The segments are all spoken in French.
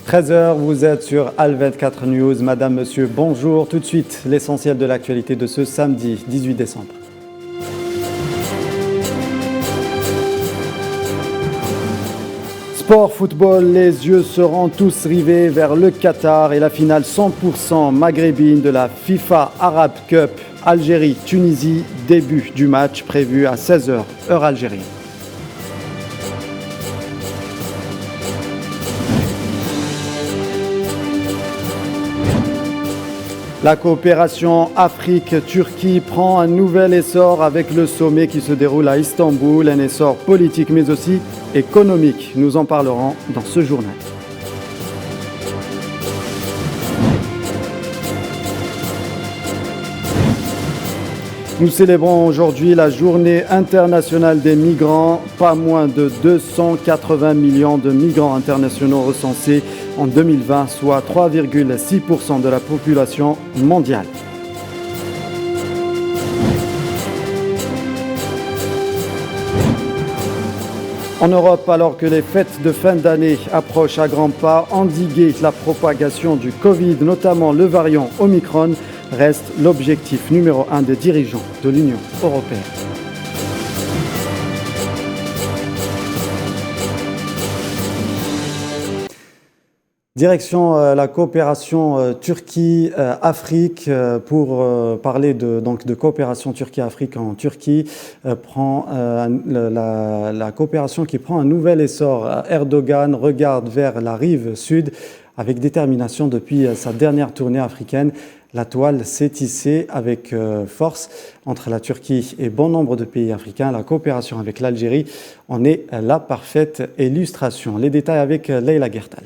13h, vous êtes sur Al24 News. Madame, monsieur, bonjour. Tout de suite, l'essentiel de l'actualité de ce samedi 18 décembre. Sport, football, les yeux seront tous rivés vers le Qatar et la finale 100% maghrébine de la FIFA Arab Cup. Algérie-Tunisie, début du match prévu à 16h, heure algérienne. La coopération Afrique-Turquie prend un nouvel essor avec le sommet qui se déroule à Istanbul, un essor politique mais aussi économique. Nous en parlerons dans ce journal. Nous célébrons aujourd'hui la journée internationale des migrants. Pas moins de 280 millions de migrants internationaux recensés en 2020, soit 3,6% de la population mondiale. En Europe, alors que les fêtes de fin d'année approchent à grands pas, endiguer la propagation du Covid, notamment le variant Omicron, reste l'objectif numéro 1 des dirigeants de l'Union européenne. Direction la coopération Turquie-Afrique pour parler de coopération Turquie-Afrique en Turquie. La coopération qui prend un nouvel essor. Erdogan regarde vers la rive sud avec détermination depuis sa dernière tournée africaine. La toile s'est tissée avec force entre la Turquie et bon nombre de pays africains. La coopération avec l'Algérie en est la parfaite illustration. Les détails avec Leila Gertal.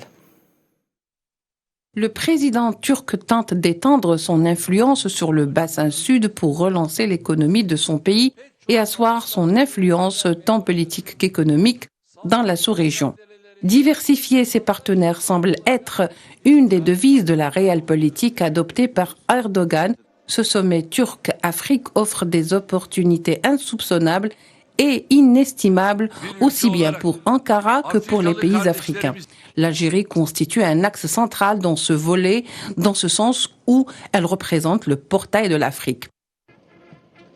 Le président turc tente d'étendre son influence sur le bassin sud pour relancer l'économie de son pays et asseoir son influence tant politique qu'économique dans la sous-région. Diversifier ses partenaires semble être une des devises de la réelle politique adoptée par Erdogan. Ce sommet turc-Afrique offre des opportunités insoupçonnables et inestimables, aussi bien pour Ankara que pour les pays africains. L'Algérie constitue un axe central dans ce volet, dans ce sens où elle représente le portail de l'Afrique.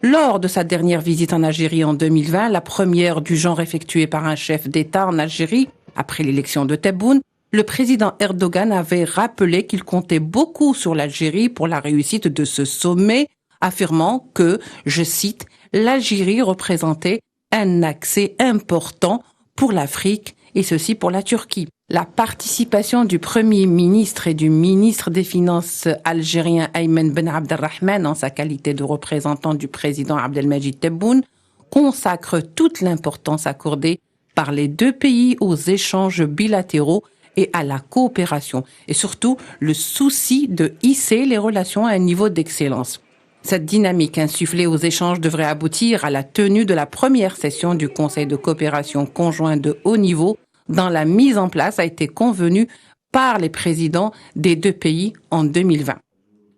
Lors de sa dernière visite en Algérie en 2020, la première du genre effectuée par un chef d'État en Algérie, après l'élection de Tebboune, le président Erdogan avait rappelé qu'il comptait beaucoup sur l'Algérie pour la réussite de ce sommet, affirmant que, je cite, « l'Algérie représentait un accès important pour l'Afrique et ceci pour la Turquie ». La participation du Premier ministre et du ministre des Finances algérien Ayman Ben Abdelrahman en sa qualité de représentant du président Abdelmajid Tebboune consacre toute l'importance accordée par les deux pays aux échanges bilatéraux et à la coopération, et surtout le souci de hisser les relations à un niveau d'excellence. Cette dynamique insufflée aux échanges devrait aboutir à la tenue de la première session du Conseil de coopération conjoint de haut niveau, dont la mise en place a été convenue par les présidents des deux pays en 2020.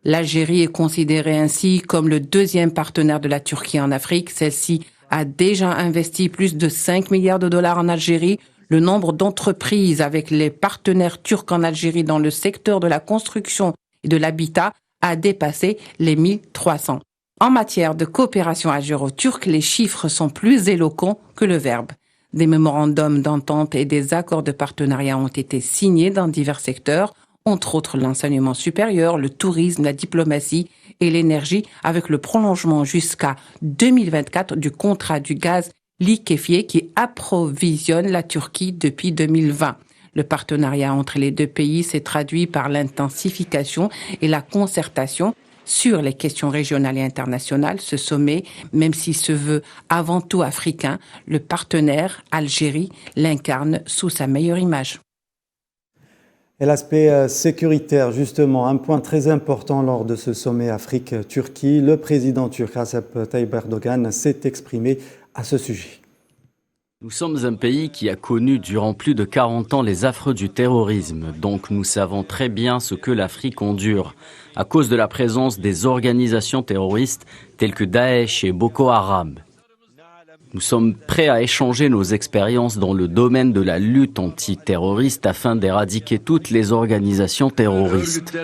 L'Algérie est considérée ainsi comme le deuxième partenaire de la Turquie en Afrique. Celle-ci a déjà investi plus de 5 milliards de dollars en Algérie. Le nombre d'entreprises avec les partenaires turcs en Algérie dans le secteur de la construction et de l'habitat a dépassé les 1300. En matière de coopération algéro-turque, les chiffres sont plus éloquents que le verbe. Des mémorandums d'entente et des accords de partenariat ont été signés dans divers secteurs, entre autres l'enseignement supérieur, le tourisme, la diplomatie et l'énergie, avec le prolongement jusqu'à 2024 du contrat du gaz liquéfié qui approvisionne la Turquie depuis 2020. Le partenariat entre les deux pays s'est traduit par l'intensification et la concertation sur les questions régionales et internationales. Ce sommet, même s'il se veut avant tout africain, le partenaire Algérie l'incarne sous sa meilleure image. Et l'aspect sécuritaire, justement, un point très important lors de ce sommet Afrique-Turquie. Le président turc Recep Tayyip Erdogan s'est exprimé à ce sujet. Nous sommes un pays qui a connu durant plus de 40 ans les affres du terrorisme, donc nous savons très bien ce que l'Afrique endure, à cause de la présence des organisations terroristes telles que Daesh et Boko Haram. Nous sommes prêts à échanger nos expériences dans le domaine de la lutte antiterroriste afin d'éradiquer toutes les organisations terroristes.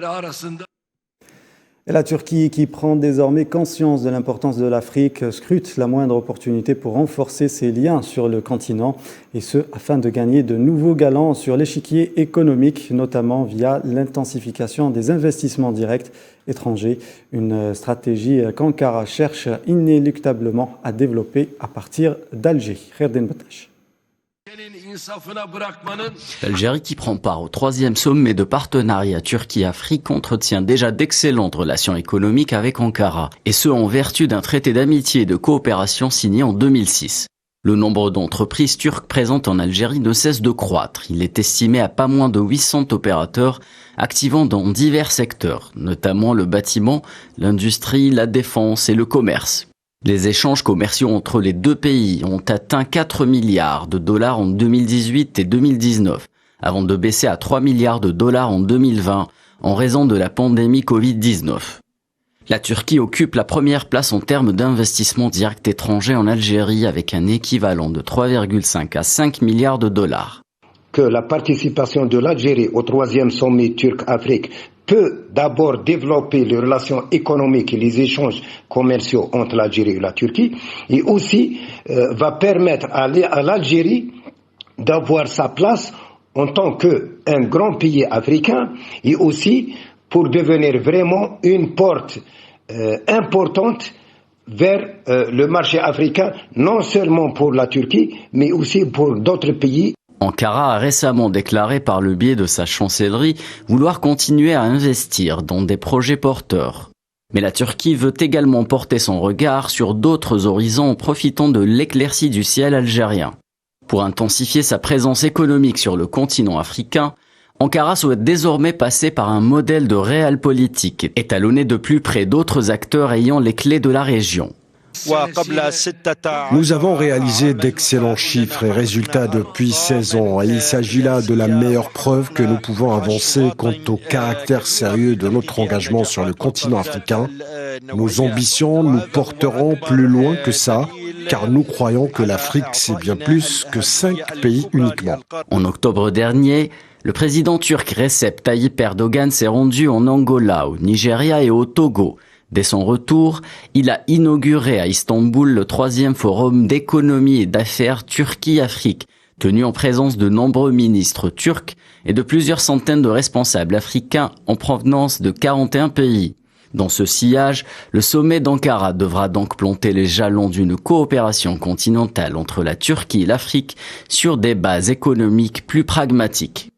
Et la Turquie, qui prend désormais conscience de l'importance de l'Afrique, scrute la moindre opportunité pour renforcer ses liens sur le continent, et ce, afin de gagner de nouveaux galons sur l'échiquier économique, notamment via l'intensification des investissements directs étrangers, une stratégie qu'Ankara cherche inéluctablement à développer à partir d'Alger. Kherden Batash. L'Algérie, qui prend part au 3e sommet de partenariat Turquie-Afrique, entretient déjà d'excellentes relations économiques avec Ankara, et ce en vertu d'un traité d'amitié et de coopération signé en 2006. Le nombre d'entreprises turques présentes en Algérie ne cesse de croître. Il est estimé à pas moins de 800 opérateurs activant dans divers secteurs, notamment le bâtiment, l'industrie, la défense et le commerce. Les échanges commerciaux entre les deux pays ont atteint 4 milliards de dollars en 2018 et 2019, avant de baisser à 3 milliards de dollars en 2020 en raison de la pandémie Covid-19. La Turquie occupe la première place en termes d'investissement direct étranger en Algérie avec un équivalent de 3,5 à 5 milliards de dollars. Que la participation de l'Algérie au 3e sommet Turc-Afrique peut d'abord développer les relations économiques et les échanges commerciaux entre l'Algérie et la Turquie, et aussi va permettre à l'Algérie d'avoir sa place en tant qu'un grand pays africain, et aussi pour devenir vraiment une porte importante vers le marché africain, non seulement pour la Turquie, mais aussi pour d'autres pays. Ankara a récemment déclaré par le biais de sa chancellerie vouloir continuer à investir dans des projets porteurs. Mais la Turquie veut également porter son regard sur d'autres horizons en profitant de l'éclaircie du ciel algérien. Pour intensifier sa présence économique sur le continent africain, Ankara souhaite désormais passer par un modèle de realpolitik, étalonné de plus près d'autres acteurs ayant les clés de la région. Nous avons réalisé d'excellents chiffres et résultats depuis 16 ans, et il s'agit là de la meilleure preuve que nous pouvons avancer quant au caractère sérieux de notre engagement sur le continent africain. Nos ambitions nous porteront plus loin que ça, car nous croyons que l'Afrique, c'est bien plus que 5 pays uniquement. En octobre dernier, le président turc Recep Tayyip Erdogan s'est rendu en Angola, au Nigeria et au Togo. Dès son retour, il a inauguré à Istanbul le 3e forum d'économie et d'affaires Turquie-Afrique, tenu en présence de nombreux ministres turcs et de plusieurs centaines de responsables africains en provenance de 41 pays. Dans ce sillage, le sommet d'Ankara devra donc planter les jalons d'une coopération continentale entre la Turquie et l'Afrique sur des bases économiques plus pragmatiques.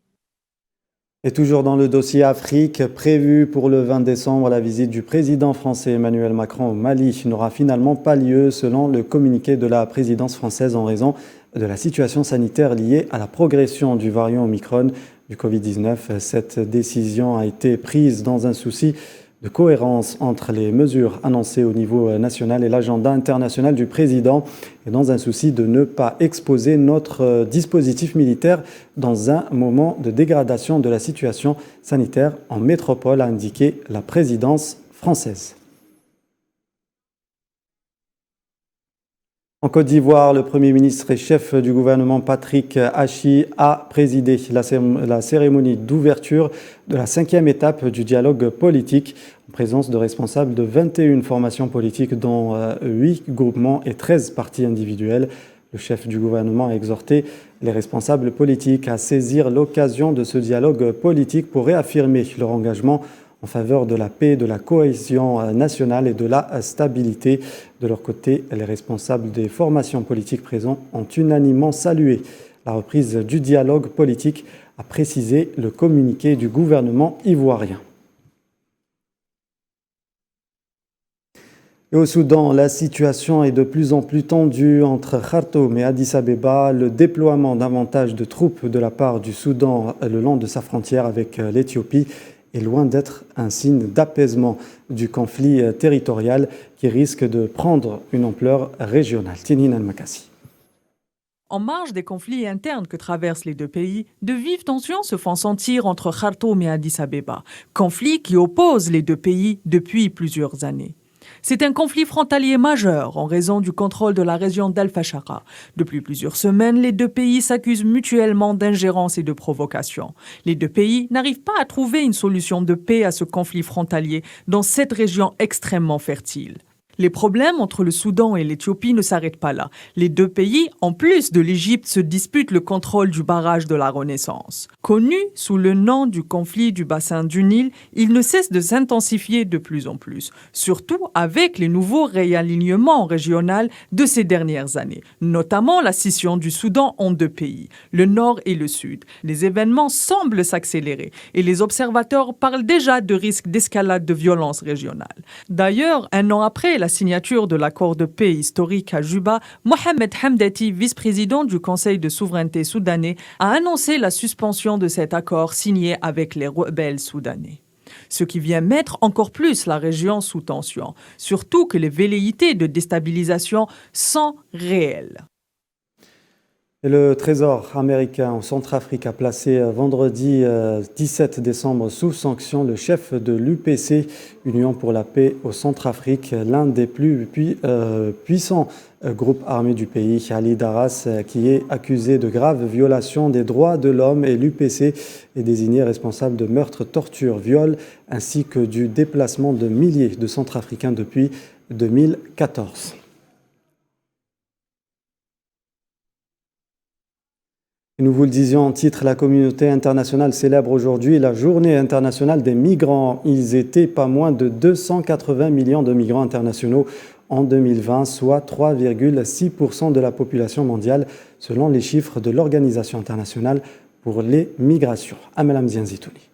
Et toujours dans le dossier Afrique, prévu pour le 20 décembre, la visite du président français Emmanuel Macron au Mali n'aura finalement pas lieu selon le communiqué de la présidence française en raison de la situation sanitaire liée à la progression du variant Omicron du Covid-19. Cette décision a été prise dans un souci de cohérence entre les mesures annoncées au niveau national et l'agenda international du président, et dans un souci de ne pas exposer notre dispositif militaire dans un moment de dégradation de la situation sanitaire en métropole, a indiqué la présidence française. En Côte d'Ivoire, le Premier ministre et chef du gouvernement Patrick Achi a présidé la cérémonie d'ouverture de la 5e étape du dialogue politique en présence de responsables de 21 formations politiques dont 8 groupements et 13 partis individuels. Le chef du gouvernement a exhorté les responsables politiques à saisir l'occasion de ce dialogue politique pour réaffirmer leur engagement en faveur de la paix, de la cohésion nationale et de la stabilité. De leur côté, les responsables des formations politiques présents ont unanimement salué la reprise du dialogue politique, a précisé le communiqué du gouvernement ivoirien. Et au Soudan, la situation est de plus en plus tendue entre Khartoum et Addis Abeba. Le déploiement davantage de troupes de la part du Soudan le long de sa frontière avec l'Éthiopie est loin d'être un signe d'apaisement du conflit territorial qui risque de prendre une ampleur régionale. Tinine Al-Makassi. En marge des conflits internes que traversent les deux pays, de vives tensions se font sentir entre Khartoum et Addis Abeba, conflit qui oppose les deux pays depuis plusieurs années. C'est un conflit frontalier majeur en raison du contrôle de la région d'Al-Fashara. Depuis plusieurs semaines, les deux pays s'accusent mutuellement d'ingérence et de provocation. Les deux pays n'arrivent pas à trouver une solution de paix à ce conflit frontalier dans cette région extrêmement fertile. Les problèmes entre le Soudan et l'Éthiopie ne s'arrêtent pas là. Les deux pays, en plus de l'Égypte, se disputent le contrôle du barrage de la Renaissance. Connu sous le nom du conflit du bassin du Nil, il ne cesse de s'intensifier de plus en plus, surtout avec les nouveaux réalignements régionaux de ces dernières années, notamment la scission du Soudan en deux pays, le Nord et le Sud. Les événements semblent s'accélérer et les observateurs parlent déjà de risques d'escalade de violence régionale. D'ailleurs, un an après la signature de l'accord de paix historique à Juba, Mohamed Hamdati, vice-président du Conseil de souveraineté soudanais, a annoncé la suspension de cet accord signé avec les rebelles soudanais. Ce qui vient mettre encore plus la région sous tension, surtout que les velléités de déstabilisation sont réelles. Et le Trésor américain en Centrafrique a placé vendredi 17 décembre sous sanction le chef de l'UPC, Union pour la paix au Centrafrique, l'un des plus puissants groupes armés du pays, Ali Daras, qui est accusé de graves violations des droits de l'homme, et l'UPC est désigné responsable de meurtres, tortures, viols ainsi que du déplacement de milliers de Centrafricains depuis 2014. Nous vous le disions en titre, la communauté internationale célèbre aujourd'hui la journée internationale des migrants. Ils étaient pas moins de 280 millions de migrants internationaux en 2020, soit 3,6% de la population mondiale, selon les chiffres de l'Organisation internationale pour les migrations. Amel Hamzian Zitouni.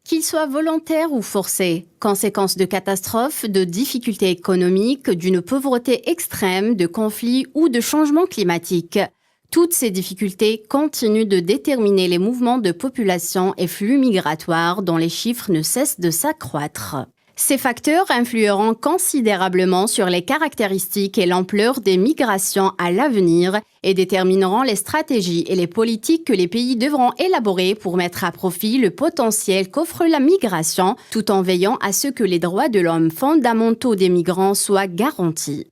Qu'ils soient volontaires ou forcés, conséquences de catastrophes, de difficultés économiques, d'une pauvreté extrême, de conflits ou de changements climatiques. Toutes ces difficultés continuent de déterminer les mouvements de population et flux migratoires dont les chiffres ne cessent de s'accroître. Ces facteurs influeront considérablement sur les caractéristiques et l'ampleur des migrations à l'avenir et détermineront les stratégies et les politiques que les pays devront élaborer pour mettre à profit le potentiel qu'offre la migration, tout en veillant à ce que les droits de l'homme fondamentaux des migrants soient garantis.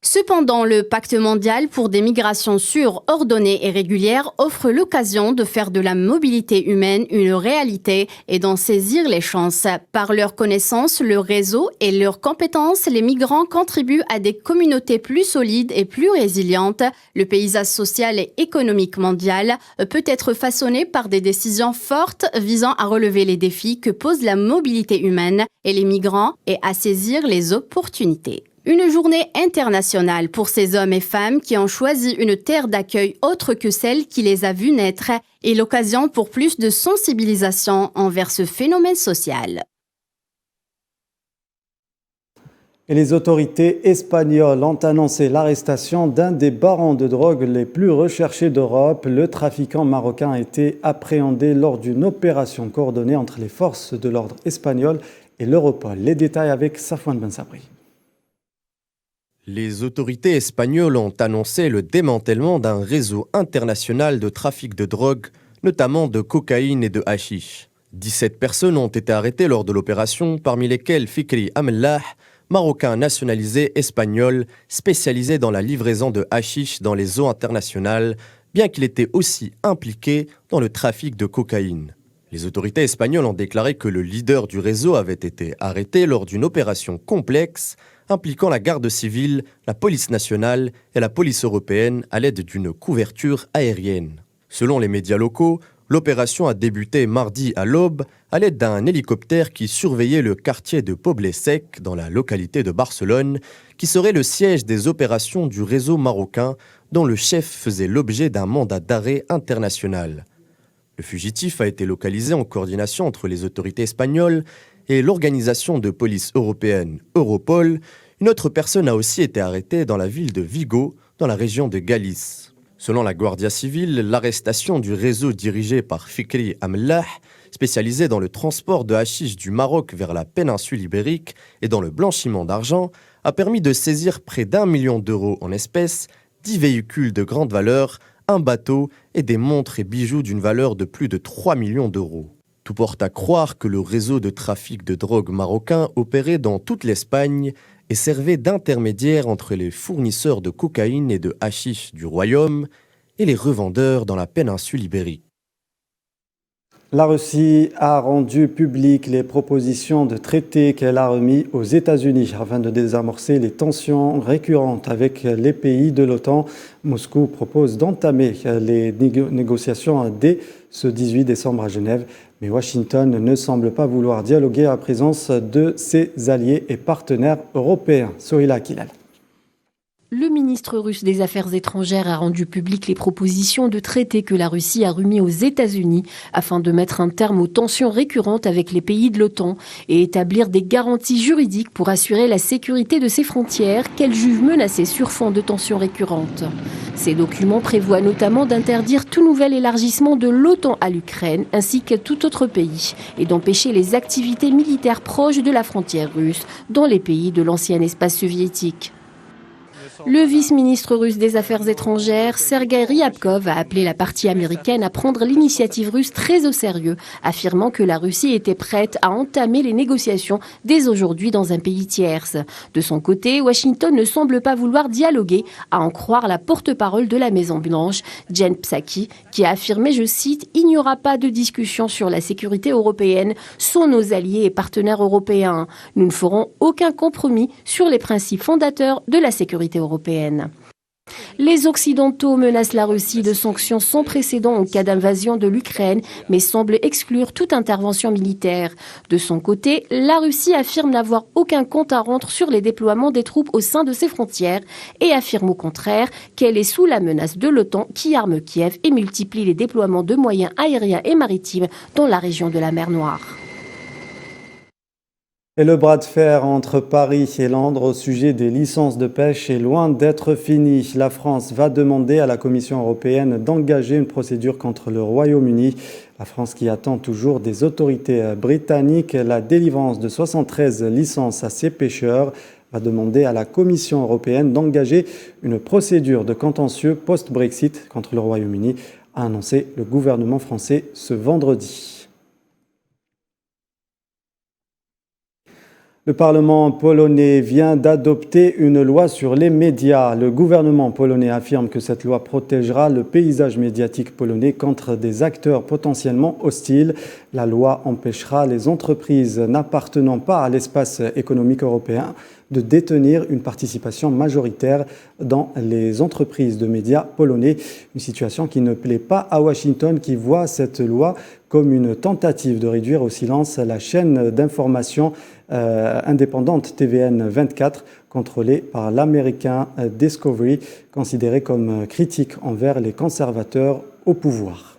Cependant, le Pacte mondial pour des migrations sûres, ordonnées et régulières offre l'occasion de faire de la mobilité humaine une réalité et d'en saisir les chances. Par leur connaissance, leur réseau et leurs compétences, les migrants contribuent à des communautés plus solides et plus résilientes. Le paysage social et économique mondial peut être façonné par des décisions fortes visant à relever les défis que pose la mobilité humaine et les migrants et à saisir les opportunités. Une journée internationale pour ces hommes et femmes qui ont choisi une terre d'accueil autre que celle qui les a vus naître et l'occasion pour plus de sensibilisation envers ce phénomène social. Et les autorités espagnoles ont annoncé l'arrestation d'un des barons de drogue les plus recherchés d'Europe. Le trafiquant marocain a été appréhendé lors d'une opération coordonnée entre les forces de l'ordre espagnoles et l'Europol. Les détails avec Safwan Ben Sabri. Les autorités espagnoles ont annoncé le démantèlement d'un réseau international de trafic de drogue, notamment de cocaïne et de hashish. 17 personnes ont été arrêtées lors de l'opération, parmi lesquelles Fikri Amellah, marocain nationalisé espagnol, spécialisé dans la livraison de hashish dans les eaux internationales, bien qu'il était aussi impliqué dans le trafic de cocaïne. Les autorités espagnoles ont déclaré que le leader du réseau avait été arrêté lors d'une opération complexe impliquant la garde civile, la police nationale et la police européenne à l'aide d'une couverture aérienne. Selon les médias locaux, l'opération a débuté mardi à l'aube à l'aide d'un hélicoptère qui surveillait le quartier de Poble-Sec dans la localité de Barcelone, qui serait le siège des opérations du réseau marocain dont le chef faisait l'objet d'un mandat d'arrêt international. Le fugitif a été localisé en coordination entre les autorités espagnoles et l'organisation de police européenne Europol. Une autre personne a aussi été arrêtée dans la ville de Vigo, dans la région de Galice. Selon la Guardia Civile, l'arrestation du réseau dirigé par Fikri Amellah, spécialisé dans le transport de hashish du Maroc vers la péninsule ibérique et dans le blanchiment d'argent, a permis de saisir près d'1 million d'euros en espèces, 10 véhicules de grande valeur, un bateau et des montres et bijoux d'une valeur de plus de 3 millions d'euros. Tout porte à croire que le réseau de trafic de drogue marocain opérait dans toute l'Espagne et servait d'intermédiaire entre les fournisseurs de cocaïne et de hashish du royaume et les revendeurs dans la péninsule ibérique. La Russie a rendu publiques les propositions de traité qu'elle a remis aux États-Unis afin de désamorcer les tensions récurrentes avec les pays de l'OTAN. Moscou propose d'entamer les négociations dès ce 18 décembre à Genève, mais Washington ne semble pas vouloir dialoguer en présence de ses alliés et partenaires européens. Sohila Kilal. Le ministre russe des Affaires étrangères a rendu publiques les propositions de traité que la Russie a remis aux États-Unis afin de mettre un terme aux tensions récurrentes avec les pays de l'OTAN et établir des garanties juridiques pour assurer la sécurité de ses frontières qu'elle juge menacées sur fond de tensions récurrentes. Ces documents prévoient notamment d'interdire tout nouvel élargissement de l'OTAN à l'Ukraine ainsi qu'à tout autre pays et d'empêcher les activités militaires proches de la frontière russe dans les pays de l'ancien espace soviétique. Le vice-ministre russe des Affaires étrangères, Sergueï Ryabkov, a appelé la partie américaine à prendre l'initiative russe très au sérieux, affirmant que la Russie était prête à entamer les négociations dès aujourd'hui dans un pays tierce. De son côté, Washington ne semble pas vouloir dialoguer, à en croire la porte-parole de la Maison-Blanche, Jen Psaki, qui a affirmé, je cite, « Il n'y aura pas de discussion sur la sécurité européenne sans nos alliés et partenaires européens. Nous ne ferons aucun compromis sur les principes fondateurs de la sécurité européenne. » Les Occidentaux menacent la Russie de sanctions sans précédent en cas d'invasion de l'Ukraine, mais semblent exclure toute intervention militaire. De son côté, la Russie affirme n'avoir aucun compte à rendre sur les déploiements des troupes au sein de ses frontières et affirme au contraire qu'elle est sous la menace de l'OTAN qui arme Kiev et multiplie les déploiements de moyens aériens et maritimes dans la région de la mer Noire. Et le bras de fer entre Paris et Londres au sujet des licences de pêche est loin d'être fini. La France va demander à la Commission européenne d'engager une procédure contre le Royaume-Uni. La France qui attend toujours des autorités britanniques la délivrance de 73 licences à ses pêcheurs va demander à la Commission européenne d'engager une procédure de contentieux post-Brexit contre le Royaume-Uni, a annoncé le gouvernement français ce vendredi. Le Parlement polonais vient d'adopter une loi sur les médias. Le gouvernement polonais affirme que cette loi protégera le paysage médiatique polonais contre des acteurs potentiellement hostiles. La loi empêchera les entreprises n'appartenant pas à l'espace économique européen de détenir une participation majoritaire dans les entreprises de médias polonais. Une situation qui ne plaît pas à Washington, qui voit cette loi comme une tentative de réduire au silence la chaîne d'information indépendante TVN 24, contrôlée par l'américain Discovery, considérée comme critique envers les conservateurs au pouvoir.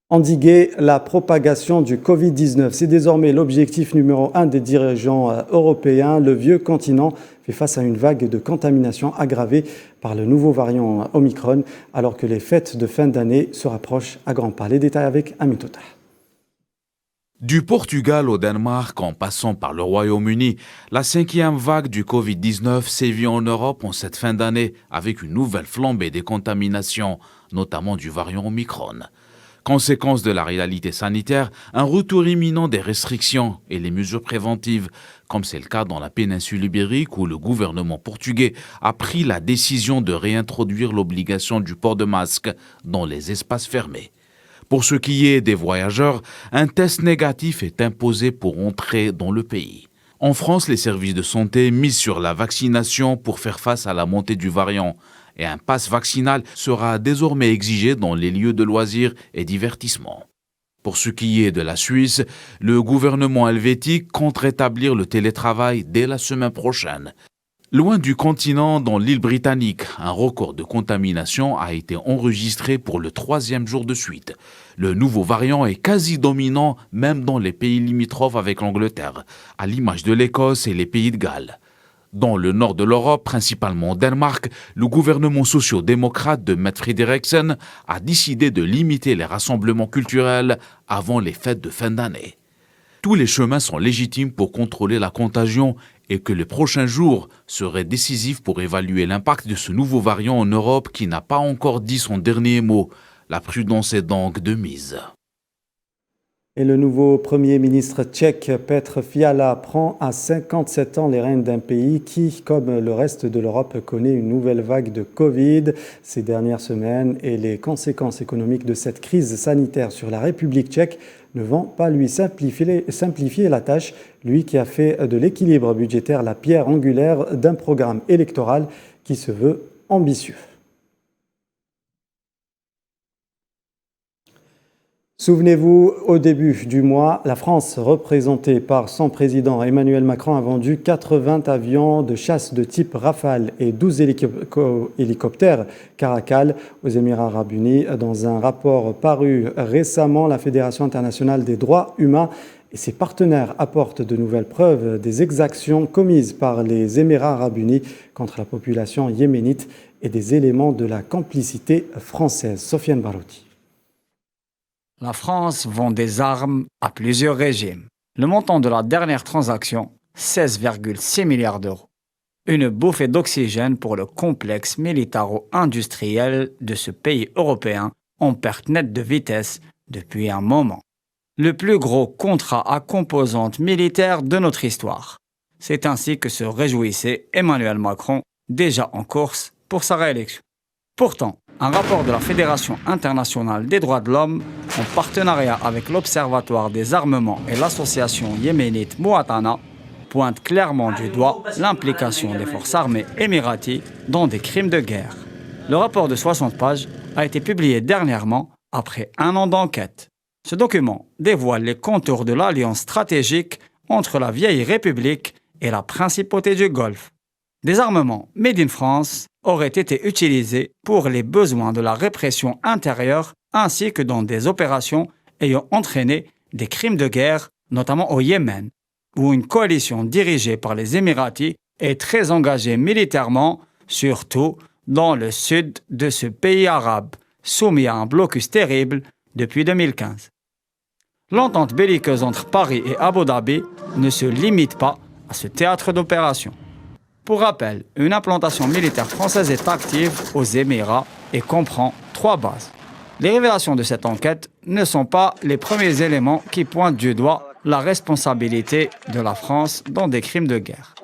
Endiguer la propagation du Covid-19, c'est désormais l'objectif numéro 1 des dirigeants européens. Le vieux continent fait face à une vague de contamination aggravée par le nouveau variant Omicron, alors que les fêtes de fin d'année se rapprochent à grands pas. Les détails avec Amin Tota. Du Portugal au Danemark, en passant par le Royaume-Uni, la 5e vague du Covid-19 sévit en Europe en cette fin d'année avec une nouvelle flambée des contaminations, notamment du variant Omicron. Conséquence de la réalité sanitaire, un retour imminent des restrictions et les mesures préventives, comme c'est le cas dans la péninsule ibérique où le gouvernement portugais a pris la décision de réintroduire l'obligation du port de masque dans les espaces fermés. Pour ce qui est des voyageurs, un test négatif est imposé pour entrer dans le pays. En France, les services de santé misent sur la vaccination pour faire face à la montée du variant. Et un pass vaccinal sera désormais exigé dans les lieux de loisirs et divertissement. Pour ce qui est de la Suisse, le gouvernement helvétique compte rétablir le télétravail dès la semaine prochaine. Loin du continent, dans l'île britannique, un record de contamination a été enregistré pour le 3e jour de suite. Le nouveau variant est quasi dominant même dans les pays limitrophes avec l'Angleterre, à l'image de l'Écosse et les pays de Galles. Dans le nord de l'Europe, principalement au Danemark, le gouvernement socio-démocrate de Mette Frederiksen a décidé de limiter les rassemblements culturels avant les fêtes de fin d'année. Tous les chemins sont légitimes pour contrôler la contagion et que les prochains jours seraient décisifs pour évaluer l'impact de ce nouveau variant en Europe qui n'a pas encore dit son dernier mot. La prudence est donc de mise. Et le nouveau Premier ministre tchèque Petr Fiala prend à 57 ans les rênes d'un pays qui, comme le reste de l'Europe, connaît une nouvelle vague de Covid ces dernières semaines et les conséquences économiques de cette crise sanitaire sur la République tchèque ne vont pas lui simplifier la tâche, lui qui a fait de l'équilibre budgétaire la pierre angulaire d'un programme électoral qui se veut ambitieux. Souvenez-vous, au début du mois, la France, représentée par son président Emmanuel Macron, a vendu 80 avions de chasse de type Rafale et 12 hélicoptères Caracal aux Émirats arabes unis. Dans un rapport paru récemment, la Fédération internationale des droits humains et ses partenaires apportent de nouvelles preuves des exactions commises par les Émirats arabes unis contre la population yéménite et des éléments de la complicité française. Sofiane Barouti. La France vend des armes à plusieurs régimes. Le montant de la dernière transaction, 16,6 milliards d'euros. Une bouffée d'oxygène pour le complexe militaro-industriel de ce pays européen en perte nette de vitesse depuis un moment. Le plus gros contrat à composante militaire de notre histoire. C'est ainsi que se réjouissait Emmanuel Macron, déjà en course pour sa réélection. Pourtant, un rapport de la Fédération internationale des droits de l'homme, en partenariat avec l'Observatoire des armements et l'association yéménite Mouatana, pointe clairement du doigt l'implication des forces armées émiraties dans des crimes de guerre. Le rapport de 60 pages a été publié dernièrement après un an d'enquête. Ce document dévoile les contours de l'alliance stratégique entre la vieille République et la principauté du Golfe. Des armements made in France auraient été utilisés pour les besoins de la répression intérieure ainsi que dans des opérations ayant entraîné des crimes de guerre, notamment au Yémen, où une coalition dirigée par les Émiratis est très engagée militairement, surtout dans le sud de ce pays arabe, soumis à un blocus terrible depuis 2015. L'entente belliqueuse entre Paris et Abu Dhabi ne se limite pas à ce théâtre d'opération. Pour rappel, une implantation militaire française est active aux Émirats et comprend 3 bases. Les révélations de cette enquête ne sont pas les premiers éléments qui pointent du doigt la responsabilité de la France dans des crimes de guerre.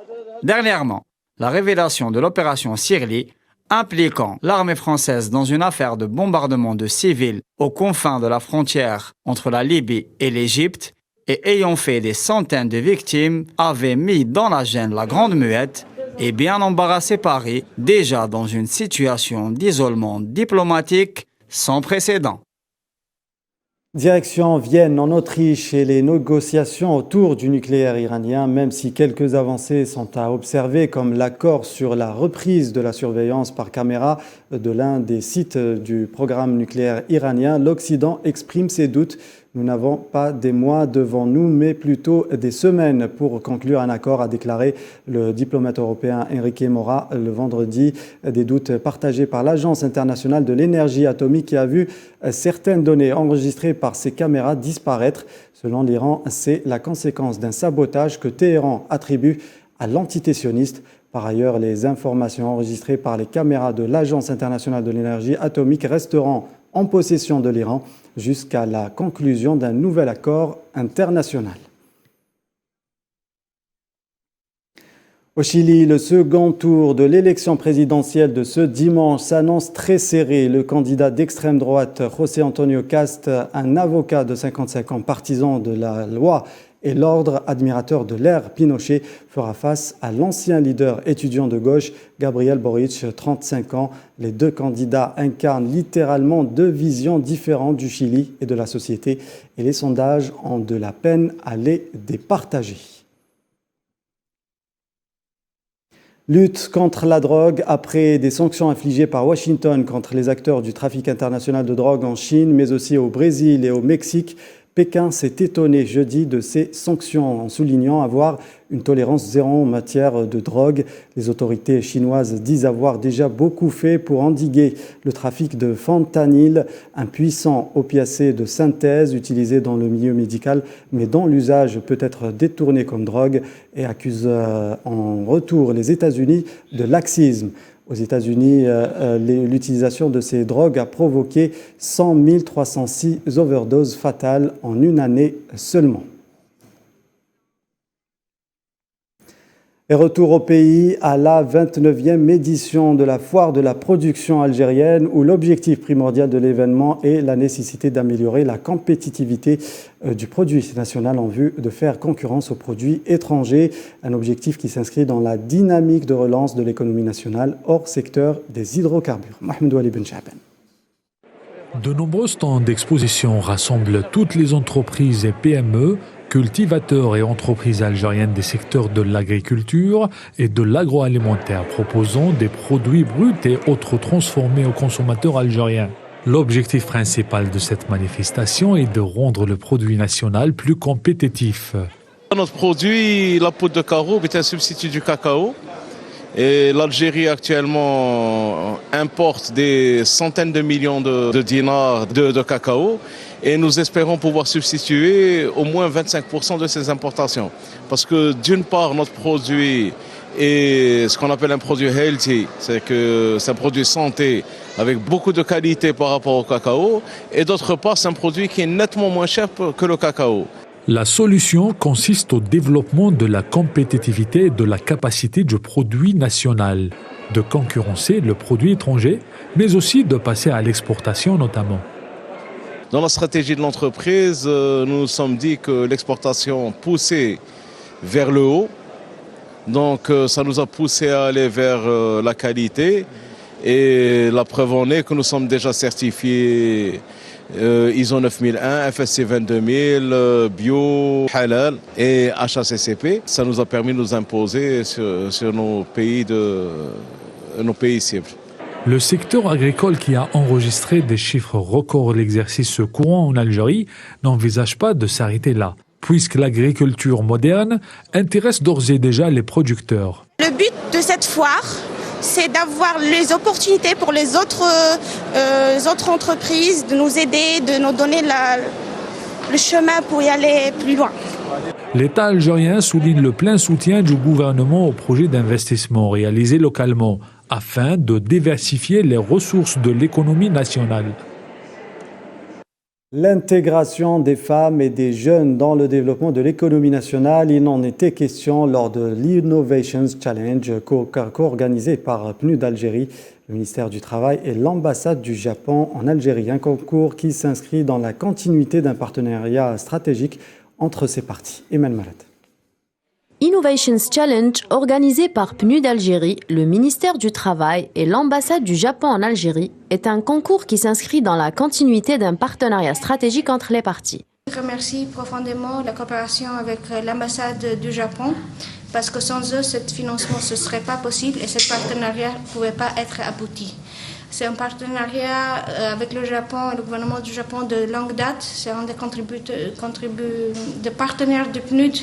Dernièrement, la révélation de l'opération Sirli, impliquant l'armée française dans une affaire de bombardement de civils aux confins de la frontière entre la Libye et l'Égypte, et ayant fait des centaines de victimes, avait mis dans la gêne la Grande Muette et bien embarrassé Paris, déjà dans une situation d'isolement diplomatique sans précédent. Direction Vienne, en Autriche, et les négociations autour du nucléaire iranien, même si quelques avancées sont à observer, comme l'accord sur la reprise de la surveillance par caméra de l'un des sites du programme nucléaire iranien, l'Occident exprime ses doutes. Nous n'avons pas des mois devant nous, mais plutôt des semaines pour conclure un accord, a déclaré le diplomate européen Enrique Mora le vendredi. Des doutes partagés par l'Agence internationale de l'énergie atomique qui a vu certaines données enregistrées par ces caméras disparaître. Selon l'Iran, c'est la conséquence d'un sabotage que Téhéran attribue à l'entité sioniste. Par ailleurs, les informations enregistrées par les caméras de l'Agence internationale de l'énergie atomique resteront en possession de l'Iran jusqu'à la conclusion d'un nouvel accord international. Au Chili, le second tour de l'élection présidentielle de ce dimanche s'annonce très serré. Le candidat d'extrême droite, José Antonio Kast, un avocat de 55 ans, partisan de la loi et l'ordre, admirateur de l'ère Pinochet, fera face à l'ancien leader étudiant de gauche, Gabriel Boric, 35 ans. Les deux candidats incarnent littéralement 2 visions différentes du Chili et de la société, et les sondages ont de la peine à les départager. Lutte contre la drogue après des sanctions infligées par Washington contre les acteurs du trafic international de drogue en Chine, mais aussi au Brésil et au Mexique. Pékin s'est étonné jeudi de ces sanctions en soulignant avoir une tolérance zéro en matière de drogue. Les autorités chinoises disent avoir déjà beaucoup fait pour endiguer le trafic de fentanyl, un puissant opiacé de synthèse utilisé dans le milieu médical, mais dont l'usage peut être détourné comme drogue, et accuse en retour les États-Unis de laxisme. Aux États-Unis, l'utilisation de ces drogues a provoqué 100 306 overdoses fatales en une année seulement. Et retour au pays à la 29e édition de la foire de la production algérienne où l'objectif primordial de l'événement est la nécessité d'améliorer la compétitivité du produit national en vue de faire concurrence aux produits étrangers. Un objectif qui s'inscrit dans la dynamique de relance de l'économie nationale hors secteur des hydrocarbures. Mohamed Wali Ben Chaben. De nombreux stands d'exposition rassemblent toutes les entreprises et PME, cultivateurs et entreprises algériennes des secteurs de l'agriculture et de l'agroalimentaire proposant des produits bruts et autres transformés aux consommateurs algériens. L'objectif principal de cette manifestation est de rendre le produit national plus compétitif. Notre produit, la poudre de caroube, est un substitut du cacao. Et l'Algérie actuellement importe des centaines de millions de dinars de cacao et nous espérons pouvoir substituer au moins 25% de ces importations. Parce que d'une part, notre produit est ce qu'on appelle un produit healthy, c'est un produit santé avec beaucoup de qualité par rapport au cacao, et d'autre part, c'est un produit qui est nettement moins cher que le cacao. La solution consiste au développement de la compétitivité et de la capacité du produit national, de concurrencer le produit étranger, mais aussi de passer à l'exportation notamment. Dans la stratégie de l'entreprise, nous nous sommes dit que l'exportation poussait vers le haut, donc ça nous a poussé à aller vers la qualité, et la preuve en est que nous sommes déjà certifiés ISO 9001, FSC 22000, Bio, Halal et HACCP. Ça nous a permis de nous imposer sur nos pays cibles. Le secteur agricole qui a enregistré des chiffres records l'exercice courant en Algérie n'envisage pas de s'arrêter là, puisque l'agriculture moderne intéresse d'ores et déjà les producteurs. Le but de cette foire, c'est d'avoir les opportunités pour les autres entreprises, de nous aider, de nous donner le chemin pour y aller plus loin. L'État algérien souligne le plein soutien du gouvernement aux projets d'investissement réalisés localement afin de diversifier les ressources de l'économie nationale. L'intégration des femmes et des jeunes dans le développement de l'économie nationale, il en était question lors de l'Innovations Challenge co-organisé par PNUD Algérie, le ministère du Travail et l'ambassade du Japon en Algérie. Un concours qui s'inscrit dans la continuité d'un partenariat stratégique entre ces parties. Emmanuel Marat. Innovations Challenge, organisé par PNUD Algérie, le ministère du Travail et l'ambassade du Japon en Algérie, est un concours qui s'inscrit dans la continuité d'un partenariat stratégique entre les parties. Je remercie profondément la coopération avec l'ambassade du Japon parce que sans eux, ce financement ne serait pas possible et ce partenariat ne pouvait pas être abouti. C'est un partenariat avec le Japon et le gouvernement du Japon de longue date. C'est un des partenaires de PNUD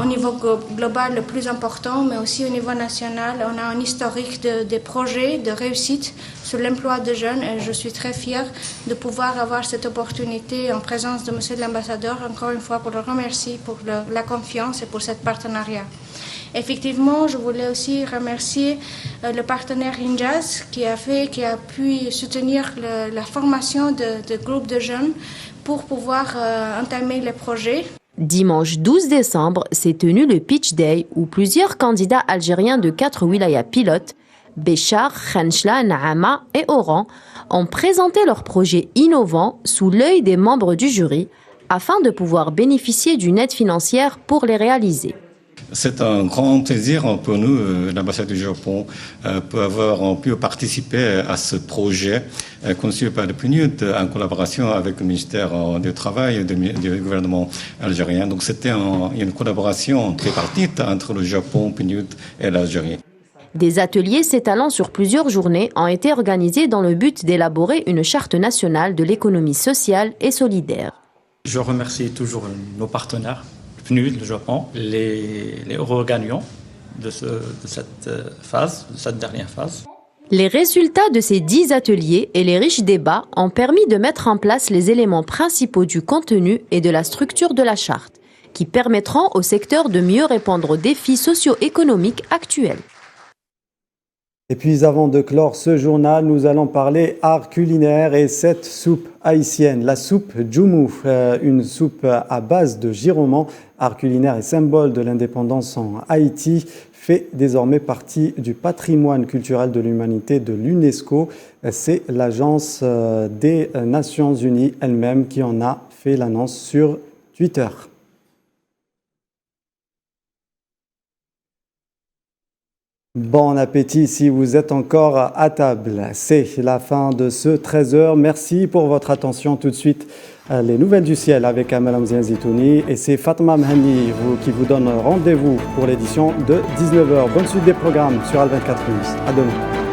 au niveau global le plus important, mais aussi au niveau national. On a un historique de projets, de réussite sur l'emploi de jeunes et je suis très fière de pouvoir avoir cette opportunité en présence de monsieur l'ambassadeur, encore une fois pour le remercier pour la confiance et pour ce partenariat. Effectivement, je voulais aussi remercier le partenaire Injaz qui a pu soutenir la formation de groupes de jeunes pour pouvoir entamer les projets. Dimanche 12 décembre s'est tenu le Pitch Day où plusieurs candidats algériens de 4 wilayas pilotes, Béchar, Khenchela, Naama et Oran, ont présenté leurs projets innovants sous l'œil des membres du jury afin de pouvoir bénéficier d'une aide financière pour les réaliser. C'est un grand plaisir pour nous, l'ambassade du Japon, pour avoir pu participer à ce projet conçu par le PNUD en collaboration avec le ministère du Travail et du gouvernement algérien. Donc c'était une collaboration tripartite entre le Japon, PNUD et l'Algérie. Des ateliers s'étalant sur plusieurs journées ont été organisés dans le but d'élaborer une charte nationale de l'économie sociale et solidaire. Je remercie toujours nos partenaires. PNUD, le Japon, les heureux gagnants de cette dernière phase. Les résultats de ces 10 ateliers et les riches débats ont permis de mettre en place les éléments principaux du contenu et de la structure de la charte, qui permettront au secteur de mieux répondre aux défis socio-économiques actuels. Et puis avant de clore ce journal, nous allons parler art culinaire et cette soupe haïtienne, la soupe djoumou, une soupe à base de giroman, art culinaire et symbole de l'indépendance en Haïti, fait désormais partie du patrimoine culturel de l'humanité de l'UNESCO. C'est l'agence des Nations Unies elle-même qui en a fait l'annonce sur Twitter. Bon appétit si vous êtes encore à table. C'est la fin de ce 13h. Merci pour votre attention. Tout de suite, les nouvelles du ciel avec Amel Amzian Zitouni. Et c'est Fatma Mhani qui vous donne rendez-vous pour l'édition de 19h. Bonne suite des programmes sur Al 24 News. À demain.